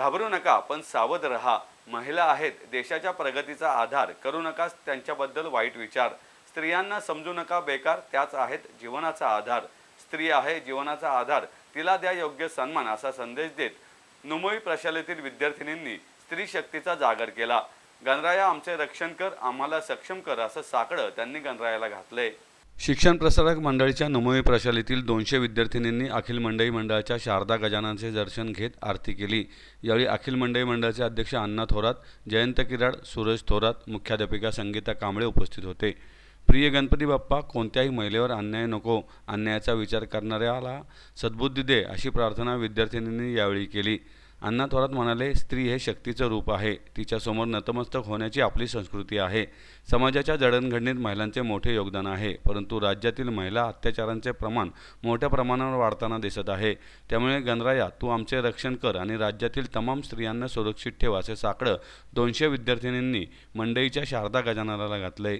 घाबरू नका, पण सावध रहा. महिला आहेत देशाच्या प्रगतीचा आधार. करू नका त्यांच्याबद्दल वाईट विचार. स्त्रियांना समजू नका बेकार, त्याच आहेत जीवनाचा आधार. स्त्री आहे जीवनाचा आधार, तिला द्या योग्य सन्मान, असा संदेश देत नुमोई प्रशालेतील विद्यार्थिनींनी स्त्री शक्तीचा जागर केला. गणराया आमचे रक्षण कर, आम्हाला सक्षम कर, असं साकडं त्यांनी गणरायाला घातलंय. शिक्षण प्रसारक मंडळीच्या नुमोई प्रशालेतील 200 विद्यार्थिनींनी अखिल मंडई मंडळाच्या शारदा गजाननचे दर्शन घेत आरती केली. यावेळी अखिल मंडई मंडळाचे अध्यक्ष अण्णा थोरात, जयंत किराड, सूरज थोरात, मुख्याध्यापिका संगीता कांबळे उपस्थित होते. प्रिय गणपती बाप्पा, कोणत्याही महिलेवर अन्याय नको, अन्यायाचा विचार करणाऱ्याला सद्बुद्धी दे, अशी प्रार्थना विद्यार्थिनींनी यावेळी केली. अण्णा थोरात म्हणाले, स्त्री हे शक्तीचं रूप आहे. तिच्यासमोर नतमस्तक होण्याची आपली संस्कृती आहे. समाजाच्या जडणघडणीत महिलांचे मोठे योगदान आहे, परंतु राज्यातील महिला अत्याचारांचे प्रमाण मोठ्या प्रमाणावर वाढताना दिसत आहे. त्यामुळे गणराया तू आमचे रक्षण कर आणि राज्यातील तमाम स्त्रियांना सुरक्षित ठेव, असे साकडं 200 विद्यार्थिनींनी मंडईच्या शारदा गजाननाला घातले.